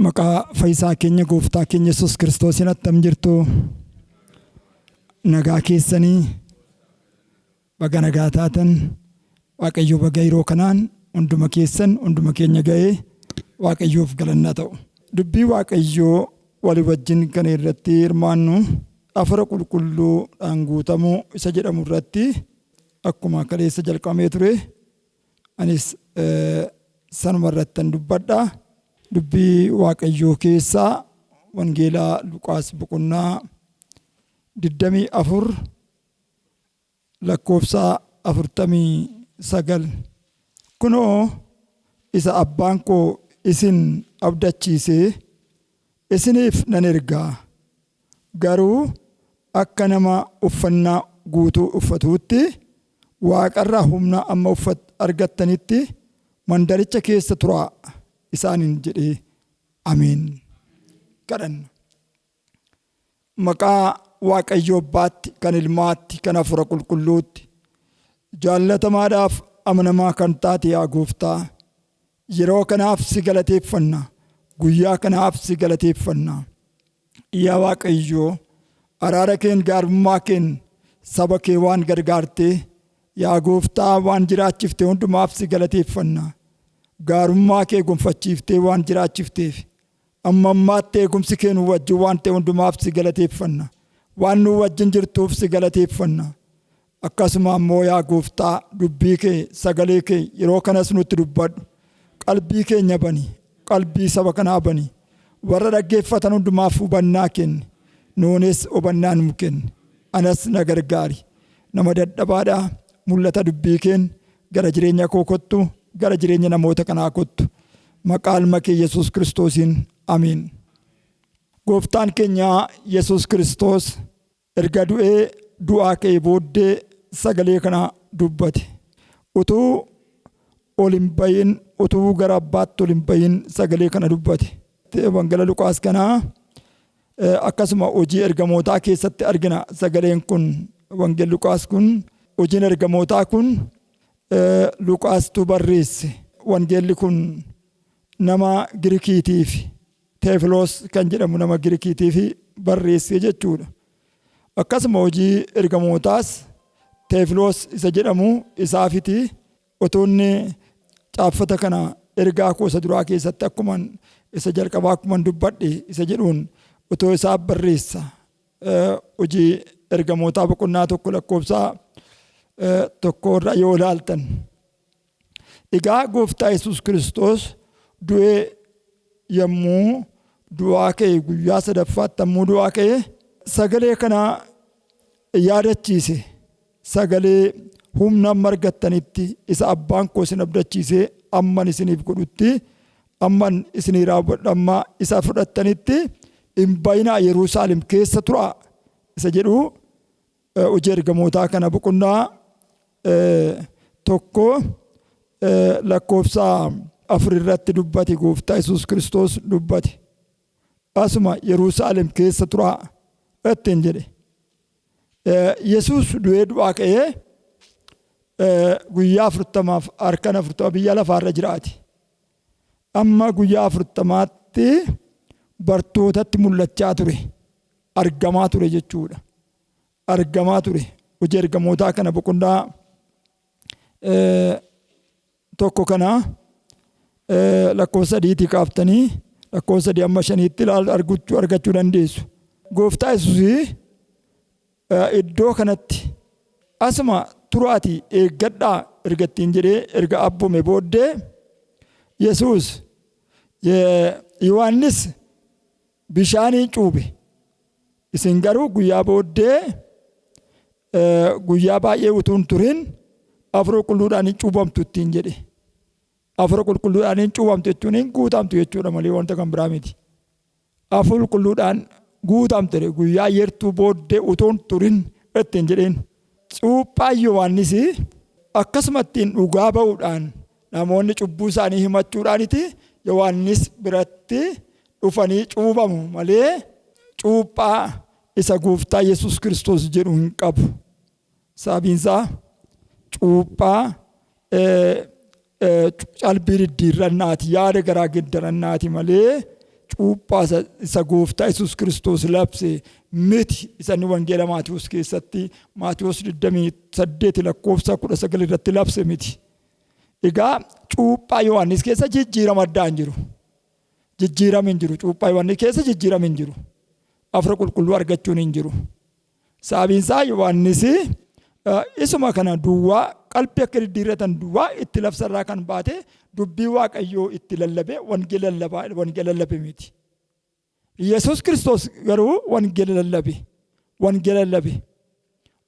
Maqaa Fayyisaa keenya Gooftaa keenya Yesuus Kiristoosiin attam jirtu nagaa keessanii baga nagaa taatan Waaqayyo baga yeroo kanaan hunduma keessan hunduma keenya ga'ee Waaqayyoof galannaa ta'u. Dubbii Waaqayyoo walii wajjin kan irratti hirmaannu afara qulqulluudhaan guutamuu isa jedhamu irratti akkuma kaleessa jalqabamee ture anis sanuma irratti dubbadha. Dubbii Waaqayyoo keessaa Wangeelaa Luqaas boqonnaa 24 lakkoofsa 49 kunoo isa abbaan koo isin abdachiisee isiniif nan ergaa garuu akka nama uffannaa guutuu uffatuutti waaqarraa humna amma argattanitti mandaricha keessa turaa isaanin jedhee ameen kadhanna. Maqaa Waaqayyoo Abbaatti kan Ilmaatti kan Hafuura Qulqulluutti jaallatamaadhaaf amanamaa kan taate yaa Gooftaa yeroo kanaaf si galateeffanna guyyaa kanaaf si galateeffanna. Yaa Waaqayyoo araara keen gaarummaa keen saba kee waan gargaartee yaa Gooftaa waan jiraachiftee hundumaaf si galateeffanna. Gaarummaa kee gonfachiiftee waan jiraachifteef amma ammaatti eegumsi kee nu wajjin waan ta'e hundumaaf si galateeffanna. Waan nu wajjin jirtuuf si galateeffanna. Akkasuma ammoo yaa Gooftaa dubbii kee sagalee kee yeroo kanas nutti dubbadhu. Qalbii keenya bani, qalbii saba kanaa bani. Warra dhaggeeffatan hundumaaf hubannaa kenni. Nuunis hubannaa nu kenni. Anas na gargaari. Nama dadhabaadhaa mul'ata dubbii keen gara jireenya koo kottu. Gara jireenya namoota kanaa kottu maqaa ilma kee Yesuus Kiristoosiin amiin. Gooftaan keenya Yesuus Kiristoos erga du'ee du'aa ka'ee booddee sagalee kana dubbate. Utuu ol hin bahin utuu gara abbaatti ol hin bahin sagalee kana dubbate. Wangeela Luqaas kanaa akkasuma hojii ergamootaa keessatti argina. Sagaleen kun Wangeela Luqaas kun hojiin ergamootaa kun Luqaastuu barreesse. Wangeelli kun nama Girikiitiif Teefiloos kan jedhamu nama Girikiitiif barreesse jechuudha. Akkasuma hojii ergamootaas Teefiloos isa jedhamu isaafiti. Otoonni caaffata kana ergaa koo isa duraa keessatti akkuma isa jalqabaa akkuma dubbadhe isa jedhuun otoo isaaf barreessa. Hojii ergamootaa boqonnaa 1 lakkoofsa 1 irraa yoo ilaaltan. Egaa Gooftaa Yesuus Kiristoos du'ee yommuu du'aa ka'e guyyaa sadaffaatti yommuu du'aa ka'e sagalee kana yaadachiise. Sagalee humna amma argattanitti isa abbaan koo isin abdachiisee amman isiniif godhutti amman isinii raawwadhu amma isa fudhattanitti hin bayinaa Yerusaalem keessa turaa isa jedhu hojii ergamootaa kana boqonnaa 1 lakkoofsa 4 irratti dubbate. Gooftaa Yesuus Kiristoos dubbate. Asuma Yerusaalem keessa turaa ittiin jedhe. Yesuus du'ee du'aa ka'ee guyyaa 40 harkan 40 biyya lafaarra jiraate. Amma guyyaa 40tti bartootatti mul'achaa ture. Argamaa ture jechuudha. Argamaa ture. Hojii ergamootaa kana boqonnaa 1 kana lakkoofsa 3 kaaftanii lakkoofsa 3 amma 5tti argachuu dandeessu. Gooftaa Yesuus iddoo kanatti asuma turaatii eeggadhaa ergattiin jedhee erga abboome booddee Yesuus Yohaannis bishaanii cuube. Isin garuu guyyaa booddee guyyaa baay'ee utuu hin turin Hafuura Qulqulluudhaan cuubamtu ittiin jedhe. Hafuura Qulqulluudhaan cuubamtu jechuun guutamtu jechuudha malee wanta kan biraa miti. Hafuura Qulqulluudhaan guutamte guyyaa yertuu booddee utuu hin turin ittiin jedheen. Cuuphaan Yohaannis akkasuma ittiin dhugaa ba'uudhaan namoonni cubbuu isaanii himachuudhaaniti Yohaannis biratti dhufanii cuubamu malee cuuphaa isa Gooftaa Yesuus Kiristoos jedhu hin qabu. Sababiinsaa cuuphaa calbii diddiirrannaati yaada garaa geddarannaati malee cuuphaa isa gooftaa Yesuus Kiristoos labse miti. Isaan wangeela Maatiyoos keessatti Maatiyoos 28 lakkoofsa 19 irratti labse miti. Egaa cuuphaa Yohaannis keessa jijjiirama addaa hin jiru. Jijjiirama hin jiru. Cuuphaa Yohaannis keessa jijjiirama hin jiru. Hafuura qulqulluu argachuun hin jiru. Sababiin isaa Yohaannis isuma kana duwwaa qalbii akka diddiirratan duwwaa itti labsarraa kan baate dubbii Waaqayyoo itti lallabe wangeela lallabe miti. Yesuus Kiristoos garuu wangeela lallabe.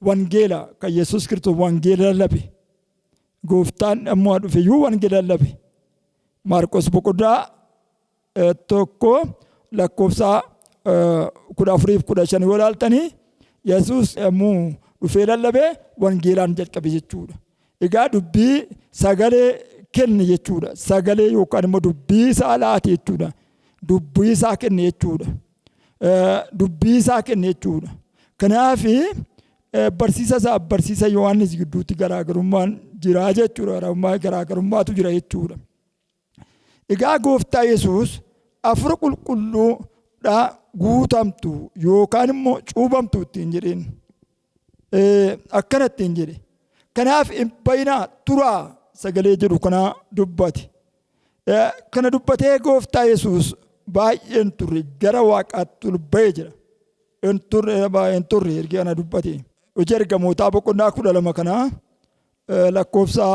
Wangeela kan Yesuus Kiristoos wangeela lallabe. Gooftaan ammoo dhufeyyuu wangeela lallabe. Maarqos boqonnaa 1 lakkoofsa 14-15 yoo ilaaltanii Yesuus ammoo dhufee lallabee wangeelaan jalqabe jechuudha. Egaa dubbii sagalee kenne jechuudha. Sagalee yookaan immoo dubbii isaa laate jechuudha. Dubbii isaa kenne jechuudha. Kanaaf barsiisa isaa barsiisa Yohaannis gidduutti garaagarummaan jira jechuudha. Garaagarummaatu jira jechuudha. Egaa gooftaa Yesuus hafuura qulqulluudha guutamtu yookaan immoo cuubamtu ittiin jedheen. Akkanatti hin jedhe. Kanaaf hin bayinaa turaa sagalee jedhu kana dubbate. Kana dubbatee gooftaa Yesuus baay'een turre gara Waaqaatti ol ba'ee jira. Hin turre erga kana dubbate. Hojii ergamootaa boqonnaa 12 kana lakkoofsa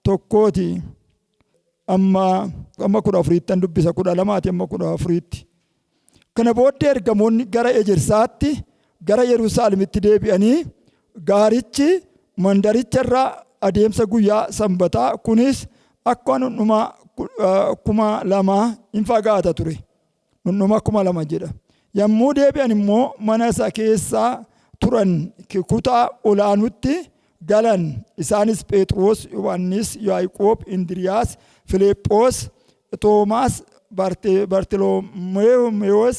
1 amma 14 dubbisa 12 amma 14. Kana booddee ergamoonni gara ejersaatti gara Yerusaalemitti deebi'anii gaarichi mandaricharraa adeemsa guyyaa sanbataa kunis akka dhundhuma 2,000 hin fagaata ture. Dhundhuma 2,000 jedha. Yommuu deebi'an immoo mana isa keessaa turan kutaa olaanutti galan. Isaanis Phexros, Yohaannis, Yaaqoob, Indiriyaas, Filiiphoos, Toomaas, Bartiloomewoos,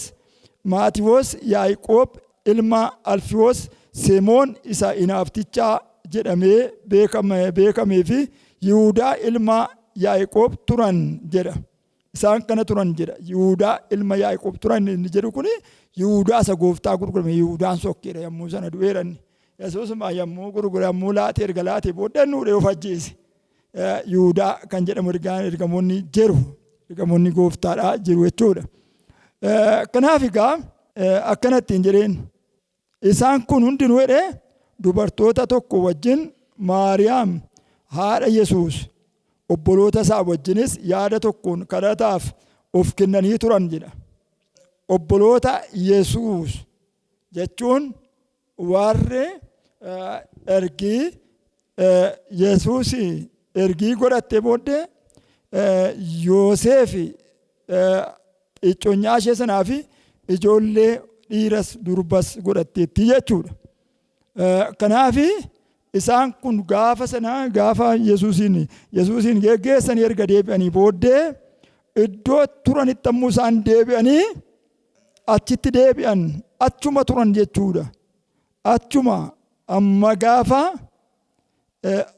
Maatiyoos, Yaaqoob ilma Alfiyoos, Simoon isa inaaftichaa jedhamee beekamee fi Yihuudaa ilma Yaaqoob turan jedha. Isaan kana turan jedha. Yihuudaa ilma Yaaqoob turan inni jedhu kuni Yihuudaa isa gooftaa gurgurame. Yihuudaan sokkeedha yommuu sana du'eeran. Yesuus yommuu gurgure yommuu laatee erga laatee booddee nuudhee of ajjeese. Yihuudaa kan jedhamu ergamoonni jiru. Ergamoonni gooftaadhaa jiru jechuudha. Kanaaf egaa akkanatti hin jedheen. Isaan kun hundinuu jedhee dubartoota tokko wajjin Maariyaam haadha Yesuus obboloota isaa wajjinis yaada tokkoon kadhataaf of kennanii turan jedha. Obboloota Yesuus jechuun warri ergii Yesuus ergii godhattee booddee Yoosef icoonyaa ishee sanaa fi ijoollee dhiiras durbas godhatteetti jechuudha. Kanaaf isaan kun gaafa sanaa gaafa Yesuusin geggeessanii erga deebi'anii booddee iddoo turanitti ammoo isaan deebi'anii achitti deebi'an achuma turan jechuudha. Achuma amma gaafa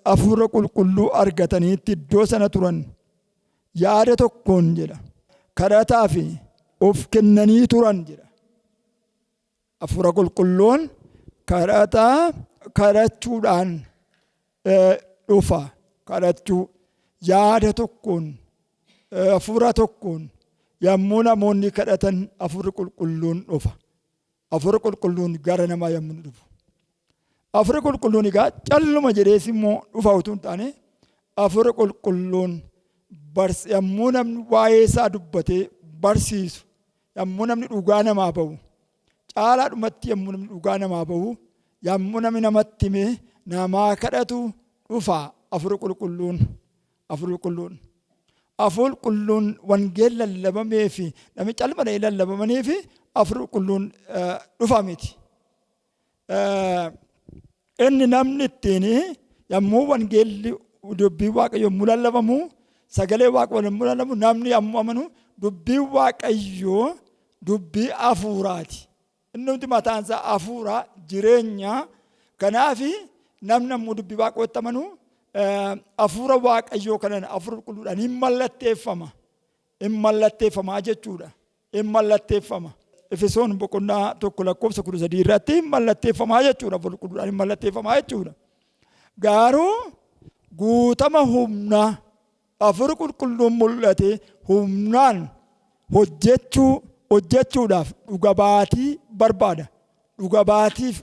hafuura qulqulluu argataniitti iddoo sana turan yaada tokkoon jedha. Kadhataa fi of kennanii turan jedha. Hafuura qulqulluun kadhachuudhaan dhufa. Kadhachuu yaada tokkoon hafuura tokkoon yommuu namoonni kadhatan hafuurri qulqulluun dhufa. Hafuurri qulqulluun gara namaa yommuu dhufu. Hafuurri qulqulluun egaa calluma jedhees immoo dhufa utuu hin taane hafuurri qulqulluun yommuu namni waa'ee isaa dubbatee barsiisu yommuu namni dhugaa namaa bahu caalaadhumatti yommuu namni dhugaa namaa bahu yommuu namni namatti himee namaa kadhatu dhufa hafuurri qulqulluun. Hafuurri qulqulluun wangeela lallabamee fi namni calma lallabamanii fi hafuurri qulqulluun dhufa miti. Inni namni ittiin yommuu wangeelli dubbii Waaqayyoo yommuu lallabamu sagalee Waaqayyoo yommuu lallabamu namni yommuu amanu dubbii Waaqayyoo dubbii hafuuraati. Inni hundi mataan isaa hafuura jireenya. Kanaaf namni yommuu dubbii Waaqayyootti amanu hafuura Waaqayyoo kanan hafuura qulqulluudhaan hin mallatteeffamaa jechuudha. hin mallatteeffama. Efesoon boqonnaa 1:13 irratti hin mallatteeffamaa jechuudha. Hafuura qulqulluudhaan hin mallatteeffamaa jechuudha. Garuu guutama humnaa hafuura qulqulluun mul'ate humnaan hojjechuudhaaf dhuga baatii barbaada. Dhuga baatiif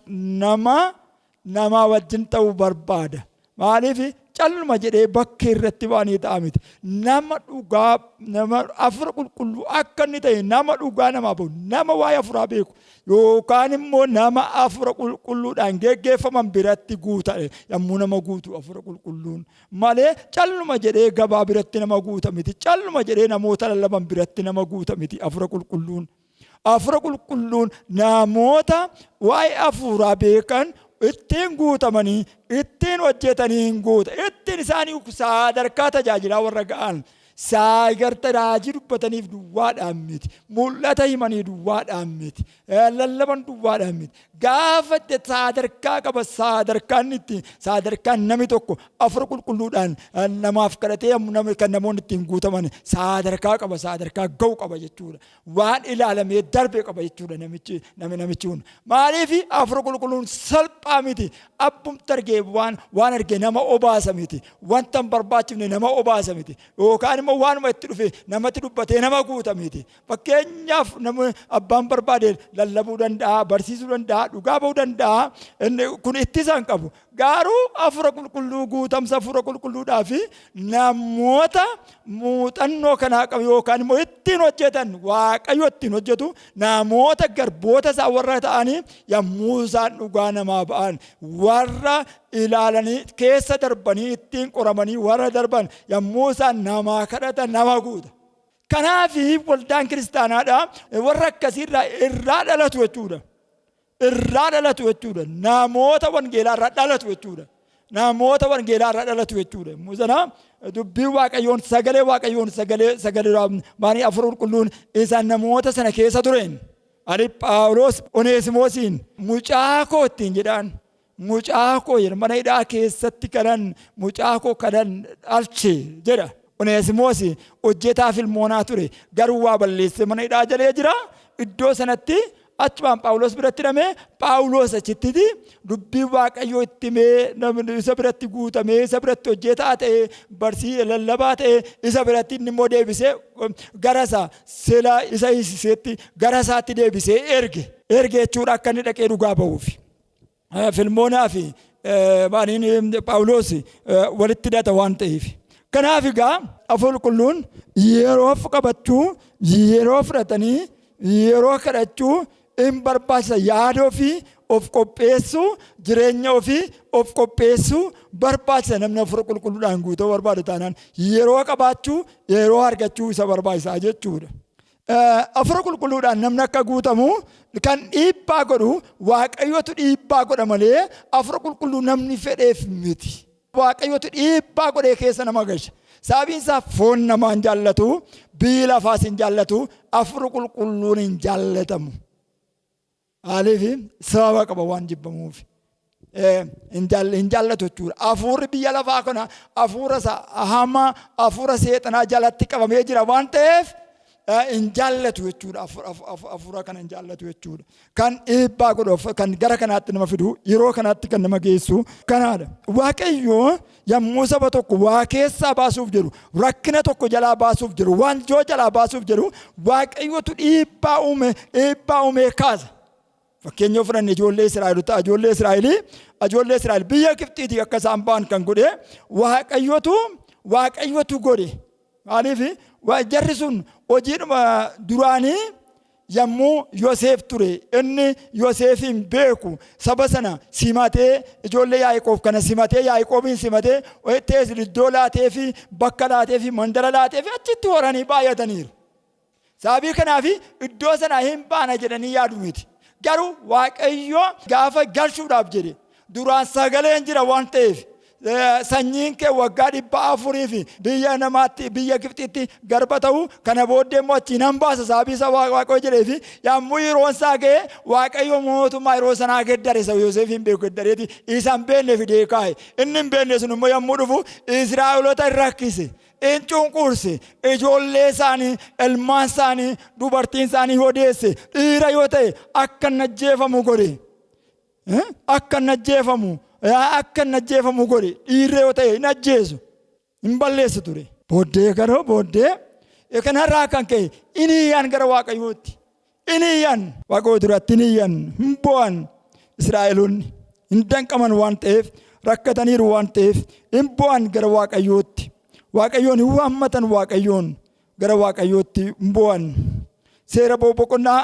nama wajjin ta'uu barbaada. Maaliif calluma jedhee bakka irratti baanii ta'a miti. Nama dhugaa, nama hafuura qulqulluu akka inni ta'e nama dhugaa namaa bahu, nama waa'ee hafuuraa beeku yookaan immoo nama hafuura qulqulluudhaan geggeeffaman biratti guutame yommuu nama guutu hafuura qulqulluun malee calluma jedhee gabaa biratti nama guuta miti. Calluma jedhee namoota lallaban biratti nama guuta miti hafuura qulqulluun. Hafuura qulqulluun namoota waa'ee hafuuraa beekan ittiin guutamanii ittiin hojjetanii hin guuta. Ittiin isaanii sadarkaa tajaajilaa warra ga'an saagarta raajii dubbataniif duwwaadhaan miti. Mul'ata himanii duwwaadhaan miti. Lallaban duwwaadhaan miti. Gaafa sadarkaa qaba sadarkaan namni tokko hafuura qulqulluudhaan namaaf kadhatee kan namoonni ittiin guutaman sadarkaa qaba, sadarkaa ga'u qaba jechuudha. Waan ilaalamee darbee qaba jechuudha namichi kun. Maaliif hafuura qulqulluun salphaa miti. Abbumti argee waan argee nama obaasa miti. Wanta hin barbaachifne nama obaasa miti. Yookaan immoo waanuma itti dhufe namatti dubbatee nama guuta miti. Fakkeenyaaf abbaan barbaade lallabuu danda'a, barsiisuu danda'a, dhugaa bahuu danda'a. Kun ittisaan qabu. Garuu hafuura qulqulluu guutamsa hafuura qulqulluudhaaf namoota muuxannoo kanaa qabu yookaan immoo ittiin hojjetan Waaqayyo ittiin hojjetu namoota garboota isaa warra ta'anii yommuu isaan dhugaa namaa ba'an warra ilaalanii keessa darbanii ittiin qoramanii warra darban yommuu isaan namaa kadhatan nama guuta. Kanaaf waldaan kiristaanaadhaa warra akkasiirraa irraa dhalatu jechuudha. Irraa dhalatu jechuudha. Namoota wangeelaa irraa dhalatu jechuudha. Namoota wangeelaa irraa dhalatu jechuudha. Musana dubbii Waaqayyoon sagalee maanii hafuura qulqulluun isaan namoota sana keessa tureen. Ani Phaawulos Oneesimoosiin mucaa koo ittiin jedhaan. Mucaa koo jedha mana hidhaa keessatti kanan mucaa koo kanan dhalche jedha. Oneesimoos hojjetaa Filmoonaa ture. Garuu waa balleessee mana hidhaa jalee jira. Iddoo sanatti achumaan Phaawulos biratti hidhamee Phaawulos achitti dubbii Waaqayyoo itti himee isa biratti guutamee isa biratti hojjetaa ta'e barsiisee lallabaa ta'e isa biratti inni immoo deebisee garasaa sila isa hiisiseetti garasaatti deebisee erge jechuudha akka inni dhaqee dhugaa bahuuf. Filmoonaa fi Phaawulos walitti hidhata waan ta'eef. Kanaaf egaa hafuura qulqulluun yeroo qabachuu, yeroo fudhatanii, yeroo kadhachuu hin barbaachisa. Yaada ofii of qopheessuu, jireenya ofii of qopheessuu barbaachisa. Namni hafuura qulqulluudhaan guutuu barbaadu taanaan yeroo qabaachuu, yeroo argachuu isa barbaachisaa jechuudha. Hafuura qulqulluudhaan namni akka guutamu kan dhiibbaa godhu Waaqayyootu dhiibbaa godha malee hafuura qulqulluu namni fedheef miti. Waaqayyootu dhiibbaa godhee keessa nama galcha. Sababiin isaa foon namaa hin jaallatu, biyyi lafaas hin jaallatu, hafuura qulqulluun hin jaallatamu. Maaliif sababa qaba waan jibbamuuf. Hin jaallatu jechuudha. Hafuurri biyya lafaa kana hafuura hamaa, hafuura seexanaa jalatti qabamee jira waan ta'eef hin jaallatu jechuudha. Hafuura kana hin jaallatu jechuudha. Kan dhiibbaa godhuuf, kan gara kanaatti nama fidu, yeroo kanaatti kan nama geessu kanaadha. Waaqayyo yommuu saba tokko waa keessaa baasuuf jedhu, rakkina tokko jalaa baasuuf jedhu, waanjoo jalaa baasuuf jedhu, Waaqayyotu dhiibbaa uumee kaasa. Fakkeenyaaf fudhanne ijoollee Israa'elotaa, ijoollee Israa'el biyya Gibxiitii akka isaan ba'an kan godhe Waaqayyotu godhe. Maaliif jarri sun hojiidhuma duraanii yommuu Yoseef ture inni Yoseefin beeku saba sana simatee ijoollee Yaaqoob kana simatee Yaaqoobin simatee iddoo laatee fi bakka laatee fi mandara laatee fi achitti horanii baay'ataniiru. Sababii kanaaf iddoo sana hin baana jedhanii yaadu miti. Garuu Waaqayyo gaafa galchuudhaaf jedhe duraan sagaleen jira waan ta'eef sanyiin kee waggaa 400 fi biyya Gibxitti garba ta'u kana booddee immoo achiin nan baasa sababii isa Waaqayyo jedhee fi yommuu yeroon isaa ga'e Waaqayyo mootummaa yeroo sanaa geddare isa Yoseefin beeku geddareeti isa hin beekne fidee kaa'e. Inni hin beekne sun immoo yommuu dhufu Israa'eloota hin rakkise. cunqurse ijoollee isaanii ilmaan isaanii dubartiin isaanii yoo deesse dhiira yoo ta'e akka hin ajjeefamu godhe akka hin ajjeefamu godhe dhiirri yoo ta'e hin ajjeesu hin balleessu ture. Booddee garuu kanarraa kan ka'e inni iyyaan gara Waaqayyootti inni iyyaan Waaqayyoo duratti inni iyyaan hin bo'an Israa'eloonni hin danqaman waan ta'eef rakkataniiru waan ta'eef hin bo'an gara Waaqayyootti Waaqayyoon hin waammatan Waaqayyoon gara Waaqayyootti hin bo'an. Seera boqonnaa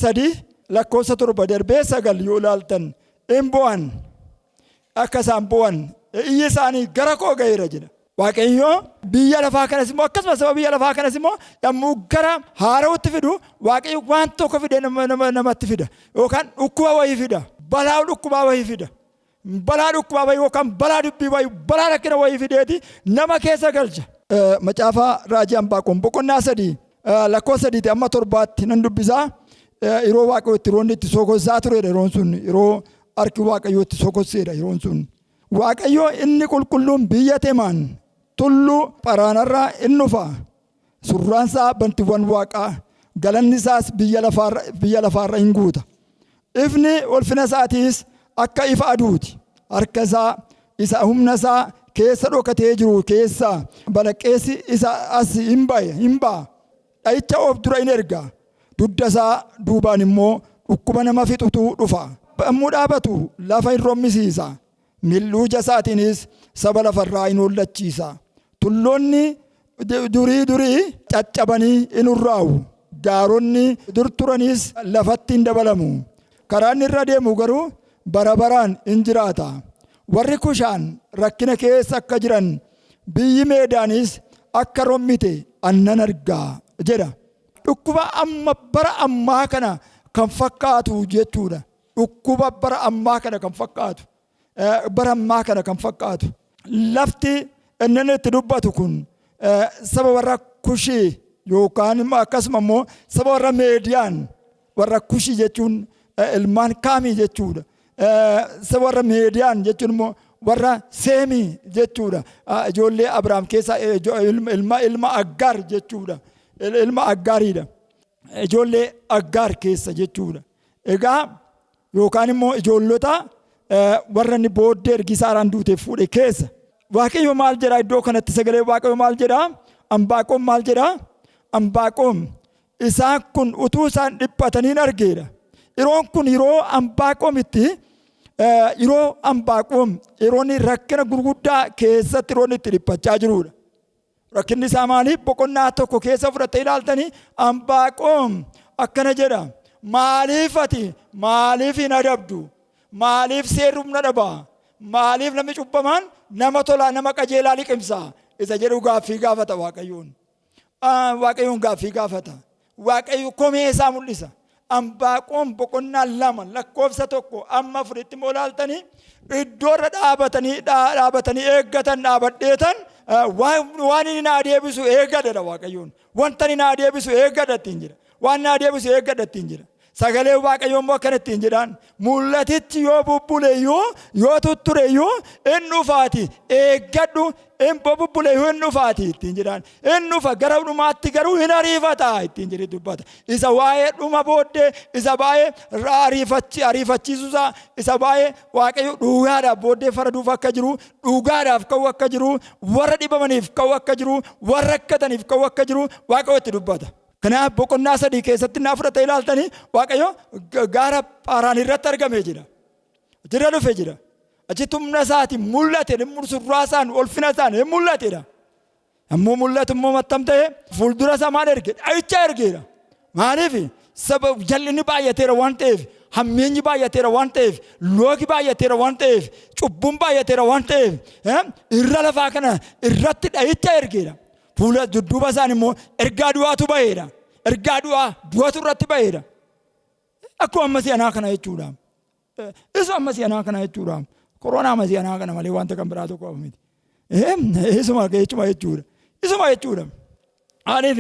3 lakkoofsa 7 darbee 9 yoo ilaaltan hin bo'an akka isaan bo'an iyyi isaanii gara koo ga'eera jedha. Waaqayyo biyya lafaa kanas immoo akkasumas saba biyya lafaa kanas immoo yommuu gara haara'utti fidu Waaqayyo waan tokko fidee namatti fida yookaan dhukkuba wayii fida balaa dhukkubaa wayii fida balaa dhukkubaa wayii yookaan balaa dubbii wayii balaa rakkina wayii fideeti nama keessa galcha. Macaafa raajii Anbaaqoom boqonnaa 3 lakkoofsa 3 amma 7 nan dubbisaa yeroo Waaqayyo itti roonni itti sokosaa turedha yeroon sun yeroo harki Waaqayyo itti sokosseedha yeroon sun. Waaqayyo inni qulqulluun biyya Teemaan tulluu Pharaanarraa in dhufa surraansaa bantiiwwan Waaqaa galanni isaas biyya lafaarra hin guuta. Ifni ulfina isaatiis akka ifa aduuti. Harka isaa isa humna isaa keessa dhokatee jiru keessaa balaqqeessi isa as hin ba'a. Dha'icha of dura in erga. Dugda isaa duubaan immoo dhukkuba nama fixutu dhufa. Yommuu dhaabatu lafa hin rommisiisa. Milluu isaatiinis saba lafarraa in hollachiisa. Tulloonni durii caccabanii in urraa'u. Gaaronni dur turanis lafatti hin dabalamu. Karaan irra deemu garuu bara baraan in jiraata. Warri Kushaan rakkina keessa akka jiran biyyi Meedaanis akka rommite annan argaa jedha. Dhukkuba bara ammaa kana kan fakkaatu jechuudha. Dhukkuba bara ammaa kana kan fakkaatu. Bara ammaa kana kan fakkaatu. Lafti inni itti dubbatu kun saba warra Kushii yookaan akkasuma immoo saba warra Meediyaan warra Kushii jechuun ilmaan Kaamii jechuudha. Saba warra Meediyaan jechuun immoo warra Seemii jechuudha. Ijoollee Abrahaam keessaa ilma Aggaar jechuudha. Ilma Aggaariidha. Ijoollee Aggaar keessa jechuudha. Egaa yookaan immoo ijoollota warra inni booddee ergi Saaraan duuteef fuudhe keessa. Waaqayyo maal jedha iddoo kanatti sagalee Waaqayyo maal jedha? Anbaaqoom maal jedha? Anbaaqoom isaan kun utuu isaan dhiphatanii argeera. Yeroon kun yeroo Anbaaqoomitti yeroon rakkina gurguddaa keessatti yeroon itti dhiphachaa jirudha. Rakkinni isaa maaliif boqonnaa tokko keessa fudhattee ilaaltanii Anbaaqoom akkana jedha. Maaliif hin adabdu? Maaliif seerri humna dhabaa? Maaliif namni cubbamaan nama tolaa nama qajeelaa liqimsaa? Isa jedhu gaaffii gaafata Waaqayyoon. Waaqayyoon gaaffii gaafata. Waaqayyo komee isaa mul'isa. Anbaaqoom boqonnaa 2 lakkoofsa 1 amma 4tti immoo ilaaltanii iddoorra dhaabatanii eeggatan dhaabadheetan waan inni naa deebisu eeggadha Waaqayyoon. Wanta inni naa deebisu eeggadha ittiin jira. Waan naa deebisu eeggadha ittiin jira. Sagalee Waaqayyoo immoo akkanatti hin jedhaan mul'atichi yoo bubbuleeyyuu yoo tuttureeyyuu in dhufaati eeggadhu in bubbuleeyyuu in dhufaati ittiin jedhaan in dhufa gara dhumaatti garuu hin ariifata ittiin jedhe dubbata. Isa waa'ee dhuma booddee isa baay'ee ariifachiisuusaa isa baay'ee Waaqayyo dhugaadhaaf booddee faraduuf akka jiru dhugaadhaaf ka'u akka jiru warra dhibamaniif ka'u akka jiru warra rakkataniif ka'u akka jiru Waaqayyo itti dubbata. Kanaaf boqonnaa 3 keessatti naa fudhatee ilaaltanii Waaqayyo gaara Phaaraan irratti argamee jira. Jira dhufee jira. Achitti humna isaatiin mul'ate surraasaan ulfina isaan mul'atedha. Ammoo mul'atu immoo mattam ta'ee fuuldura isaa maal erge? Dha'icha ergeera. Maaliif? Sababa jal'inni baay'ateera waan ta'eef, hammeenyi baay'ateera waan ta'eef, loogi baay'ateera waan ta'eef, cubbuun baay'ateera waan ta'eef, irra lafaa kana irratti dha'icha ergeera. Fuula dudduuba isaan immoo ergaa du'aatu baheera. Ergaa du'atu irratti baheera. Akkuma amma si'anaa kana jechuudha. Isa amma si'anaa kana jechuudha. Koronaa amma si'anaa kana malee wanta kan biraa tokko miti. Isuma jechuudha. Isuma jechuudha. Maaliif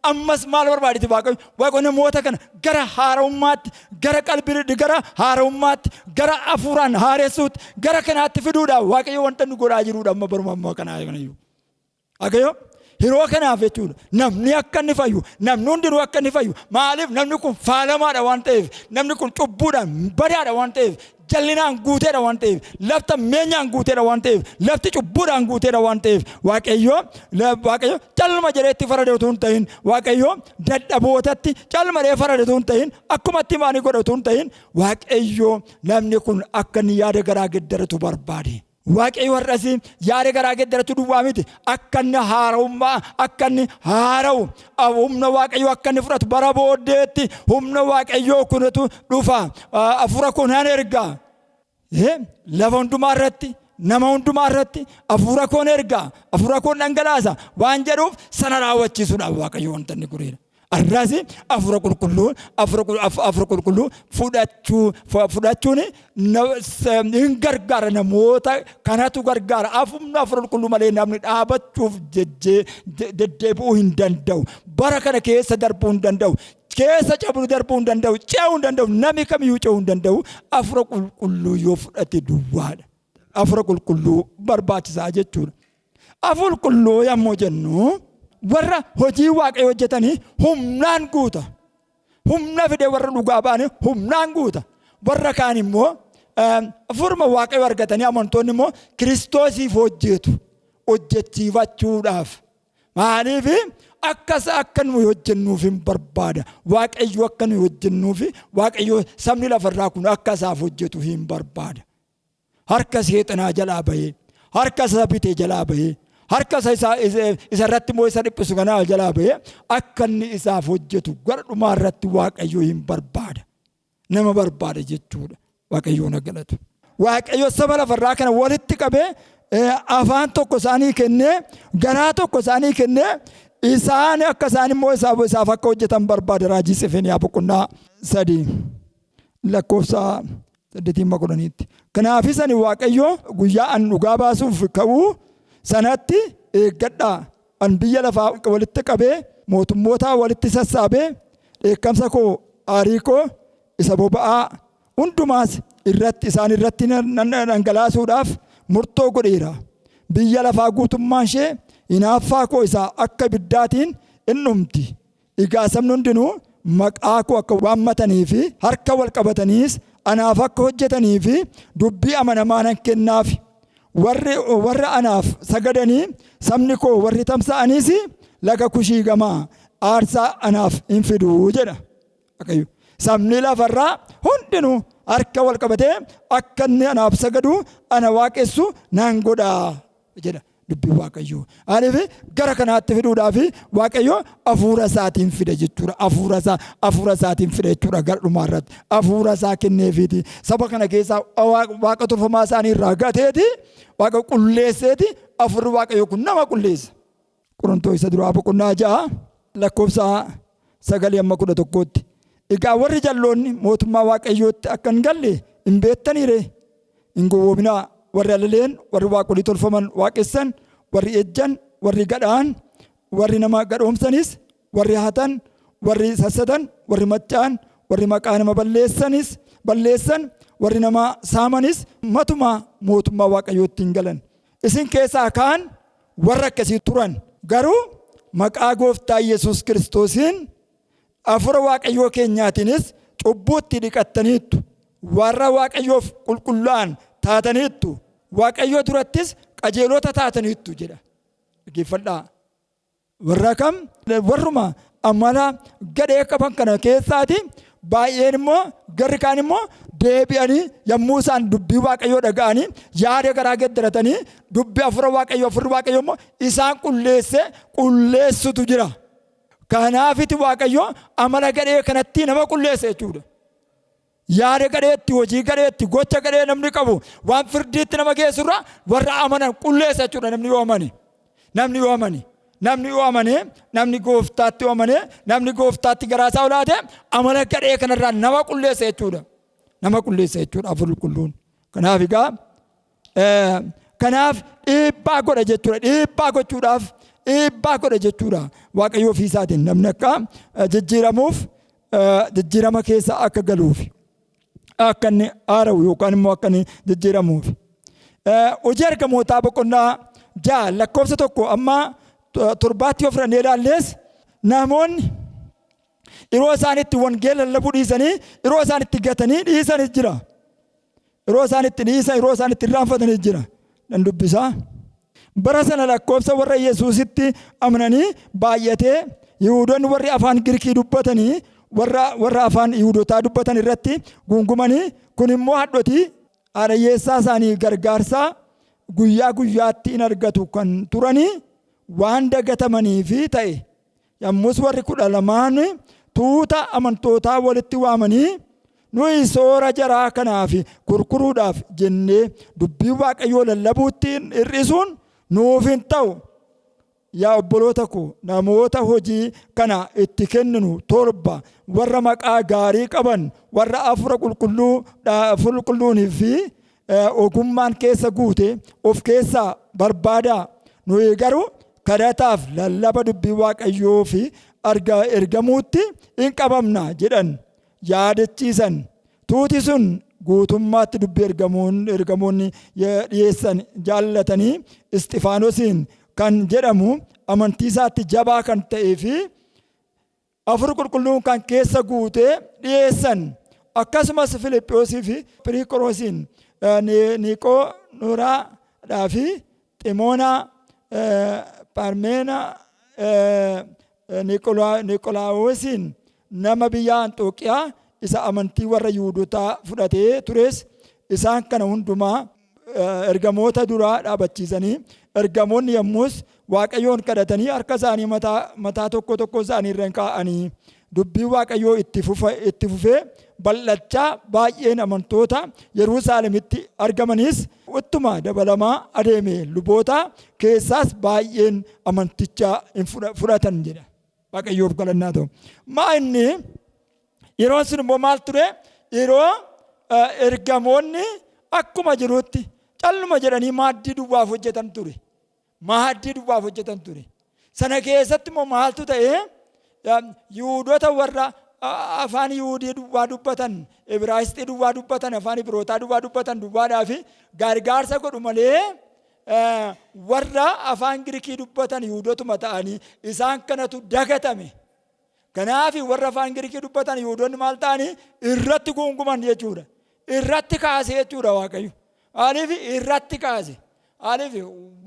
ammas maal barbaaditi Waaqayyo namoota kana gara haarommaatti, gara qalbii, gara haarommaatti, gara hafuuraan haaressuutti, gara kanaatti fiduudhaaf Waaqayyo wanta nu godhaa jiruudha amma baruma ammoo kanaa kanayyuu. Waaqayyo Yeroo kanaaf jechuudha namni akka inni fayyu namni hundinuu akka inni fayyu maaliif namni kun faalamaadha waan ta'eef namni kun cubbuudhaan badaadha waan ta'eef jallinaan guuteedha waan ta'eef lafta meenyaan guuteedha waan ta'eef lafti cubbuudhaan guuteedha waan ta'eef waaqayyo calma jedheetti faradatu hin ta'in waaqayyo dadhabootatti calmadhee faradatu hin ta'in akkumatti maanii godhatu hin ta'in waaqayyo namni kun akka inni yaada garaa geddaratu barbaade. Waaqayyo warras yaada garaa geddaratu duwwaa miti akka inni haara'ummaa akka inni haara'u humna waaqayyo akka inni fudhatu bara booddeetti humna waaqayyo kunatu dhufa hafuura kunaan ergaa lafa hundumaa irratti nama hundumaa irratti hafuura kun ergaa hafuura kun dhangalaasa waan jedhuuf sana raawwachiisuudhaaf waaqayyo wanta inni godheera. Arraasi hafuura qulqulluu fudhachuun hin gargaara namoota kanatu gargaara humna hafuura qulqulluu malee namni dhaabachuuf deddeebi'uu hin danda'u bara kana keessa darbuu hin danda'u keessa cabuu darbuu hin danda'u ce'uu hin danda'u namni kamiyyuu ce'uu hin danda'u hafuura qulqulluu yoo fudhate duwwaadha. Hafuura qulqulluu barbaachisaa jechuudha. Hafuura qulqulluu yommuu jennu warra hojii waaqayyo hojjetanii humnaan guuta. Humna fidee warra dhugaa ba'anii humnaan guuta. Warra kaan immoo hafuuruma waaqayyo argatanii amantoonni immoo Kiristoosiif hojjetu. Hojjechiifachuudhaaf. Maaliif akka nuyi hojjennuuf hin barbaada. Waaqayyo akka nuyi hojjennuuf waaqayyo sabni lafarraa kun akka isaaf hojjetu hin barbaada. Harka seexanaa jalaa bahee harka isa bitee jalaa bahee harka isa irratti immoo isa dhiphisu kanaa jalaa bahee akka inni isaaf hojjetu gara dhumaa irratti waaqayyo hin barbaada. Nama barbaada jechuudha. Waaqayyo na galatu. Waaqayyo saba lafarraa kana walitti qabee afaan tokko isaanii kennee garaa tokko isaanii kennee isaan akka isaan immoo isaaf akka hojjetan barbaada. Raajii Sefeniyaa boqonnaa 3 lakkoofsa 8 kanaafis ani waaqayyo guyyaa an dhugaa baasuuf ka'uu sanatti eeggadhaa. An biyya lafaa walitti qabee mootummoota walitti sassaabee dheekkamsa koo aarii koo isa boba'aa hundumaas isaan irratti dhangalaasuudhaaf murtoo godheera. Biyya lafaa guutummaan ishee hinaaffaa koo isaa akka ibiddaatiin in dhumti. Egaa sabni hundinuu maqaa koo akka waammatanii fi harka wal qabataniis anaaf akka hojjetanii fi dubbii amanamaa nan kennaaf. Warra anaaf sagadanii sabni koo warri tamsa'aniis laga kushii gamaa aarsaa anaaf hin fiduu jedha. Sabni lafarraa hundinuu harka wal qabatee akka inni anaaf sagadu ana waaqessu nan godhaa jedha dubbii waaqayyo. Aniif gara kanaatti fiduudhaaf waaqayyo hafuura isaatiin fide jechuudha. Hafuura isaatiin fide jechuudha gara dhumaa irratti. Hafuura isaa kenneefiiti. Saba kana keessaa waaqa tolfamaa isaanii irraa gateeti waaqa qulleesseeti hafuurri waaqayyo kun nama qulleessa. Qorontoos isa duraa boqonnaa 6 lakkoofsa 9-11. Egaa warri jalloonni mootummaa waaqayyootti akka hin galle hin beektaniire hin gowwoominaa. Warri alaleen warri waaqolii tolfaman waaqessan warri ejjan warri gadhaan warri nama gadhoomsanis warri hatan warri sassatan warri maccaan warri maqaa nama balleessan warri nama saamanis matuma mootummaa waaqayyootti hin galan. Isin keessaa kaan warra akkasii turan garuu maqaa gooftaa Yesuus Kiristoosiin hafuura waaqayyoo keenyaatiinis cubbuutti dhiqattaniittu. Warra waaqayyoof qulqullaa'an taataniittu. Waaqayyo durattis qajeelota taataniittu jedha. Dhaggeeffadhaa. Warra kam warruma amala gadhee qaban kana keessaati baay'een immoo garri kaan immoo deebi'anii yommuu isaan dubbii waaqayyoo dhaga'anii yaada garaa geddaratanii dubbii hafuura waaqayyoo immoo isaan qulleessutu jira. Kanaafiti waaqayyo amala gadhee kanatti nama qulleessa jechuudha. Yaada gadheetti hojii gadheetti gocha gadhee namni qabu waan firdiitti nama geessurra warra amanan qulleessa jechuudha. Namni yoo amane namni gooftaatti amane namni gooftaatti garaasaa olaate amala gadhee kanarraa nama qulleessa jechuudha. Nama qulleessa jechuudha hafuurri qulqulluun. Kanaaf egaa dhiibbaa godha jechuudha. Dhiibbaa godha jechuudha. Waaqayyo ofii isaatiin namni akka jijjiirama keessa akka galuuf. Akka inni haara'u yookaan immoo akka inni jijjiiramuuf. Hojii ergamootaa boqonnaa 6 lakkoofsa 1 torbaatti of rannee ilaalles namoonni yeroo isaanitti wangeela lallabuu dhiisanii yeroo isaanitti gatanii dhiisanis jira. Yeroo isaanitti dhiisan yeroo isaanitti irraanfatanis jira. Nan dubbisaa. Bara sana lakkoofsa warra Yesuusitti amananii baay'atee Yihuudoonni warri afaan Girikii dubbatanii warra afaan Yihuudotaa dubbatan irratti gungumanii kun immoo hadhotii haadhayyeessaa isaanii gargaarsaa guyyaa guyyaatti in argatu kan turanii waan dagatamanii fi ta'e. Yommus warri 12 tuuta amantootaa walitti waamanii nuyi soora jaraa kanaaf kurkuruudhaaf jennee dubbii Waaqayyoo lallabuutti hir'isuun nuuf hin ta'u. Yaa obboloota ko namoota hojii kana itti kenninu 7 warra maqaa gaarii qaban warra afura qulqulluunii fi ogummaan keessa guute of keessaa barbaadaa. Nuyi garuu kadhataaf lallaba dubbii Waaqayyoo fi ergamuutti hin qabamna jedhan yaadachiisan. Tuuti sun guutummaatti dubbii ergamoonni dhiyeessan jaallatanii Isxifaanosiin kan jedhamu amantii isaatti jabaa kan ta'ee fi afur qulqulluun kan keessa guutee dhiyeessan. Akkasumas Filiphosii fi Piriqoroosiin Niqoonoraadhaa fi Ximoonaa Parmeenaa Niqolaawosiin nama biyya Anxooqiyaa isa amantii warra Yihuudotaa fudhatee tures isaan kana hundumaa ergamoota duraa dhaabachiisanii ergamoonni yommus Waaqayyoon kadhatanii harka isaanii mataa tokko isaanii irra kaa'anii dubbii Waaqayyoo itti fufee bal'achaa baay'een amantoota Yerusaalemitti argamanis ittuma dabalamaa adeeme. Luboota keessaas baay'een amanticha fudhatan jedha. Waaqayyoof galannaa ta'u. Inni yeroon sun immoo maal ture? Yeroo ergamoonni akkuma jirutti calluma jedhanii maaddii duwwaaf hojjetan ture. Maaddii duwwaaf hojjetan ture. Sana keessatti immoo maaltu ta'ee Yihuudoota warra afaan Yihuudii duwwaa dubbatan, Ibraayisxii duwwaa dubbatan, afaan Ibrootaa duwwaa dubbatan duwwaadhaa fi gargaarsa godhu malee warra afaan Girikii dubbatan Yihuudootuma ta'anii isaan kanatu dagatame. Kanaaf warra afaan Girikii dubbatan Yihuudoonni maal ta'anii irratti gunguman jechuudha. Irratti kaase jechuudha Waaqayyo. Maaliif irratti kaase? Maaliif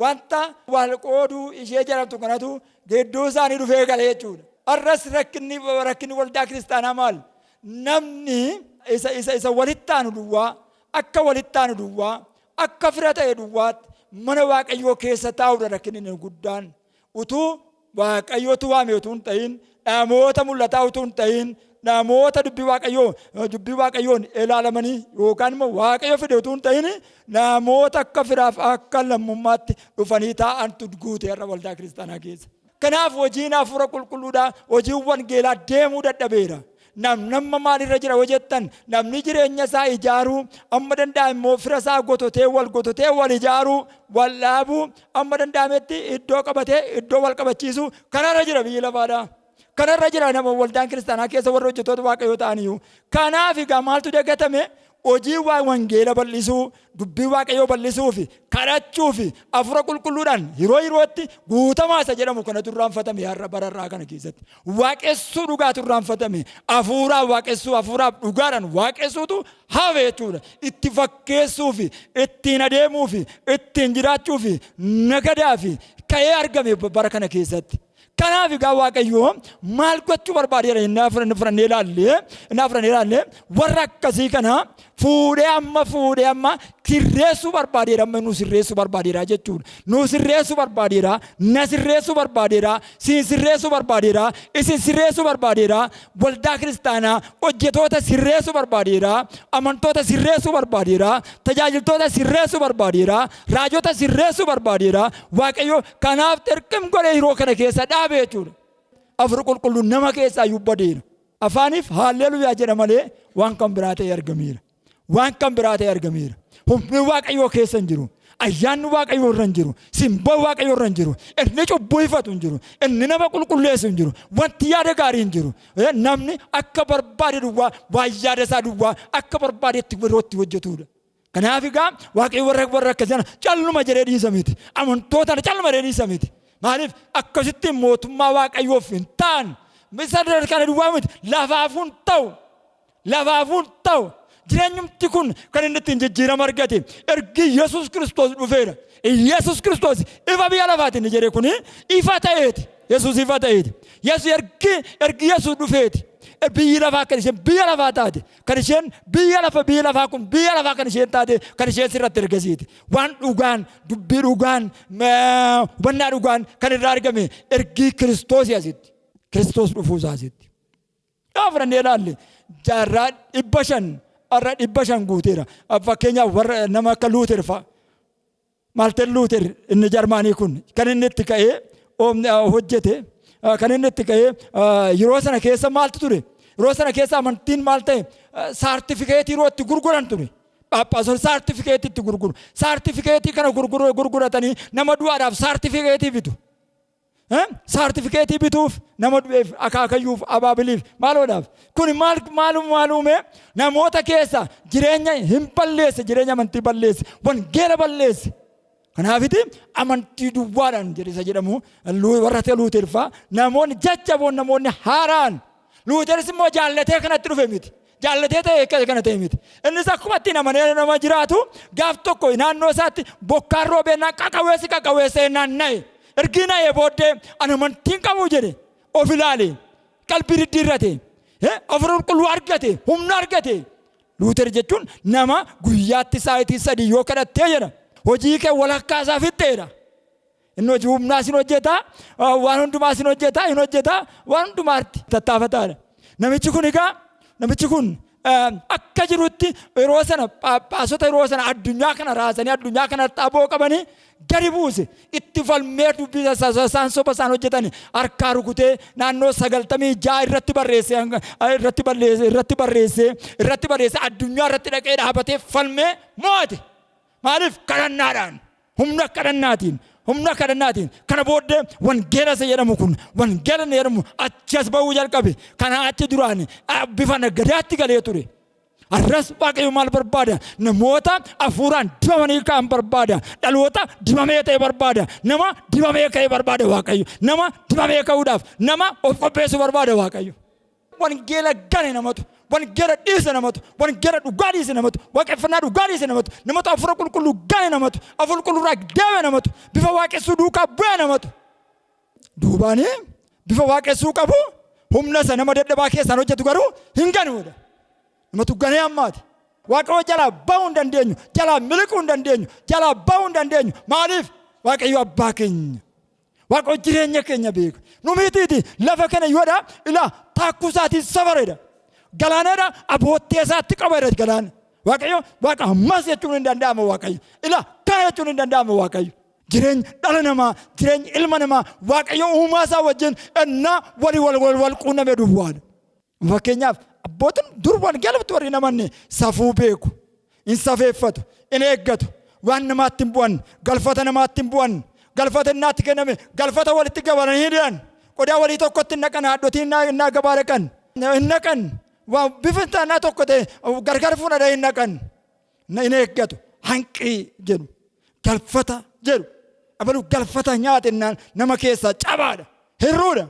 wanta wal qooduu ishee jedhamtu kanatu gidduu isaanii dhufee gale jechuudha. Arras rakkinni waldaa kiristaanaa maal? Namni isa walitti aanu duwwaa, akka walitti aanu duwwaa, akka fira ta'e duwwaatti mana Waaqayyoo keessa taa'uudha rakkinni guddaan. Utuu Waaqayyootu waame utuu hin ta'in, namoota mul'ataa utuu hin ta'in, namoota dubbii Waaqayyoon ilaalamanii yookaan immoo Waaqayyo fide utuu hin ta'in, namoota akka firaaf akka lammummaatti dhufanii taa'antu guute irra waldaa kiristaanaa keessa. Kanaaf hojiin hafuura qulqulluudhaa hojiin wangeelaa deemuu dadhabeera. Namni maalirra jira hojjettan namni jireenya isaa ijaaruu amma danda'a immoo fira isaa gototee wal ijaaruu wal dhaabuu amma danda'ametti iddoo qabatee iddoo wal qabachiisuu kanarra jira biyya lafaadhaa. Kanarra jira nama waldaan kiristaanaa keessa warra hojjettoota Waaqayyoo ta'aniyyuu. Kanaaf egaa maaltu dagatame? Hojii wangeela bal'isuu, dubbii Waaqayyoo bal'isuu fi kadhachuu fi hafuura qulqulluudhaan yerootti guutamaa isa jedhamu kanatu irraanfatame har'a bararraa kana keessatti. Waaqessuu dhugaatu irraanfatame. Hafuuraan waaqessuu, hafuuraaf dhugaadhaan waaqessuutu hafe jechuudha. Itti fakkeessuu fi ittiin adeemuu fi ittiin jiraachuu fi nagadaa fi ka'ee argame bara kana keessatti. Kanaaf egaa Waaqayyoo maal gochuu barbaadeera innaa fudhannee ilaallee warra akkasii kana fuudhee amma sirreessuu barbaadeera amma nu sirreessuu barbaadeera jechuudha. Nu sirreessuu barbaadeera, na sirreessuu barbaadeera, siin sirreessuu barbaadeera, isin sirreessuu barbaadeera, waldaa kiristaanaa hojjettoota sirreessuu barbaadeera, amantoota sirreessuu barbaadeera, tajaajiltoota sirreessuu barbaadeera, raajota sirreessuu barbaadeera. Waaqayyoo kanaaf dirqim godhee yeroo kana keessa dhaabe jechuudha. Hafuura qulqulluun nama keessaa yubbadeera. Afaaniif haalleluuyaa jedha malee waan kan biraa ta'e argameera. Waan kan biraa ta'e argameera. Humni Waaqayyoo keessa hin jiru. Ayyaanni Waaqayyoo irra hin jiru. Simboon Waaqayyoo irra hin jiru. Inni cubbuu ifatu hin jiru. Inni nama qulqulleessu hin jiru. Wanti yaada gaarii hin jiru. Namni akka barbaade duwwaa waan yaada isaa duwwaa akka barbaadetti yerootti hojjetudha. Kanaaf egaa Waaqayyo warra akkasii calluma jedhee dhiisa miti. Amantoota calluma jedhee dhiisa miti. Maaliif akkasitti mootummaa waaqayyoof hin taane sadarkaa duwwaa miti lafaafuun ta'u jireenyumti kun kan inni ittiin jijjiirama argate ergi Yesuus Kiristoos dhufeera. Yesuus Kiristoos ifa biyya lafaati inni jedhe kun ifa ta'eeti. Yesuus ifa ta'eeti. Yesuus ergi Yesuus dhufeeti. Biyyi lafaa kan isheen biyya lafaa taate kan isheen biyya lafaa kun biyya lafaa kan isheen taate kan isheen sirratti ergasiiti. Waan dhugaan dubbii dhugaan hubannaa dhugaan kan irraa argame ergi Kiristoos asitti. Kiristoos dhufuu isaasitti. Fudhannee ilaalle jaarraa 500 guuteera. Fakkeenyaaf warra nama akka Luuter fa'a. Maartin Luuter inni Jarmaanii kun kan inni itti ka'ee hojjete kan inni itti ka'ee yeroo sana keessa maaltu ture? Yeroo sana keessa amantiin maal ta'e? Saartifikeetii yeroo itti gurguran ture. Phaaphaasonni saartifikeetii itti gurguru. Saartifikeetii kana gurguratanii nama du'aadhaaf saartifikeetii bitu. Saartifikeetii bituuf nama du'eef akaakayyuuf abaabiliif maaloodhaaf kun maalume namoota keessa jireenya hin balleesse jireenya amantii balleesse wangeela balleesse. Kanaafiti amantii duwwaadhaan jedhisa jedhamu warra ta'e Luuterfaa namoonni jajjaboon namoonni haaraan Luuteris immoo jaallatee kanatti dhufe miti. Jaallatee ta'e kana ta'e miti. Innis akkuma ittiin amanee nama jiraatu gaaf tokko naannoo isaatti bokkaan roobeenaan qaqawweessa naanna'e. Ergina booddee amantiin qabu jedhe of ilaale qalbii diddiirrate afur qulqulluu argate humna argate. Luuter jechuun nama guyyaatti sa'aatii 3 yoo kadhattee jedha hojii kee walakkaa isaa fixxeedha. Inni hojii humnaa sin hojjeta waan hundumaa sin hojjeta hin hojjeta waan hundumaatti tattaafataadha. Namichi kun akka jirutti yeroo sana Phaaphaasota yeroo sana addunyaa kana raasanii addunyaa kana xaaboo qabanii gadi buuse itti falmee dubbii isaan soba isaan hojjetanii harkaa rukutee naannoo 96 irratti barreessee addunyaa irratti dhaqee dhaabatee falmee moo'ate. Maaliif? Kadhannaadhaan humna kadhannaatiin kana booddee wangeela isa jedhamu kun wangeela inni jedhamu achi as ba'uu jalqabe. Kana achi duraan bifa nagadaatti galee ture. Arras waaqayyo maal barbaada? Namoota hafuuraan dibamanii ka'an barbaada. Dhaloota dibamee ta'e barbaada. Nama dibamee ka'e barbaada waaqayyo. Nama dibamee ka'uudhaaf nama of qopheessu barbaada waaqayyo. Wangeela gane namatu. Wangeela dhiise namatu. Wangeela dhugaa dhiise namatu. Waaqeffannaa dhugaa dhiise namatu. Namatu hafuura qulqulluu gane namatu. Hafuura qulqulluurraa deeme namatu. Bifa waaqessuu duukaa bu'e namatu. Duubaanii bifa waaqessuu qabu humna isa nama dadhabaa keessaan hojjetu garuu hin ganuudha. Namatu ganee ammaati. Waaqayyo jalaa bahuu hin dandeenyu. Jalaa miliquu hin dandeenyu. Jalaa bahuu hin dandeenyu. Maaliif? Waaqayyo abbaa keenya. Waaqayyo jireenya keenya beeka. Numitiiti lafa kana yoodha ilaa taakkuu isaatiin safareedha. Galaanadha aboottee isaatti qabeedha galaana. Waaqayyo waaqa ammas jechuun hin danda'ama waaqayyo. Ilaa kana jechuun hin danda'ama waaqayyo. Jireenya dhala namaa jireenya ilma namaa waaqayyo uumaa isaa wajjin ennaa wal quunname duwwaadha. Fakkeenyaaf abbootiin dur wangeelatti warri namanne safuu beeku. In safeeffatu. In eeggatu. Waan namaatti hin bu'an. Galfata namaatti hin bu'an. Galfata innaatti kenname. Galfata walitti gabaran hidhan. Qodaa walii tokkotti hin naqan. Haadhotiin innaa gabaa dhaqan. Hin naqan. Bifa taanaa tokko ta'e gargar fuudhanii hin naqan. In eeggatu. Hanqii jedhu. Galfata jedhu. Abaluu galfata nyaatennaan nama keessaa cabaadha. Hirruudha.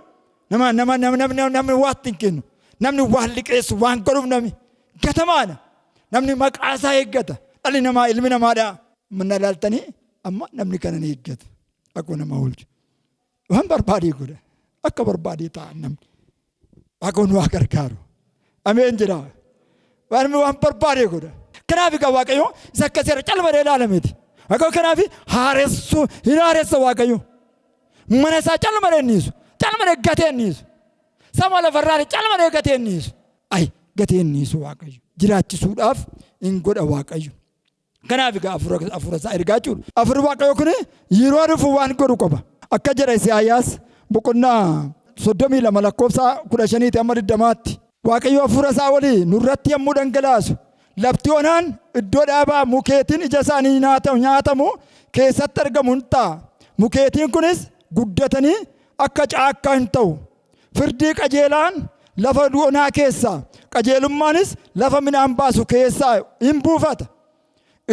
Namni waatti hin kennu. Namni waan liqeessu waan godhuuf namni gatamaadha. Namni maqaa isaa eeggata. Dhalli namaa ilmi namaadha. Manna ilaaltanii amma namni kana ni eeggata. Akkuma nama oolchu. Waan barbaadee godha. Akka barbaadee ta'a namni. Waaqayyoon waa gargaaru. Ameen jedha. Waan barbaadee godha. Kanaaf egaa Waaqayyo isa akkasii irra calmadee ilaalameeti. Waaqayyo kanaaf haaressuu hin haaressa Waaqayyo. Mana isaa calmadee niisu. Calmadee gatee niisu. Sama lafarraa calmadee gatee niisu. Gatee niisu Waaqayyo. Jiraachisuudhaaf hin godha Waaqayyo. Kanaaf egaa hafuura isaa ergaa jiru. Hafuurri Waaqayyo kun yeroo dhufu waan godhu qaba. Akka jedha Isaayyaas boqonnaa 32 lakkoofsa 15 amma 20tti. Waaqayyo hafuura isaa olii nurratti yommuu dhangalaasu lafti onaan iddoo dhaabaa mukeetiin ija isaanii nyaatamu keessatti argamu hin ta'a. Mukeetiin kunis guddatanii akka caakkaa hin ta'u. Firdii qajeelaan lafa onaa keessaa qajeelummaanis lafa midhaan baasu keessaa hin buufata.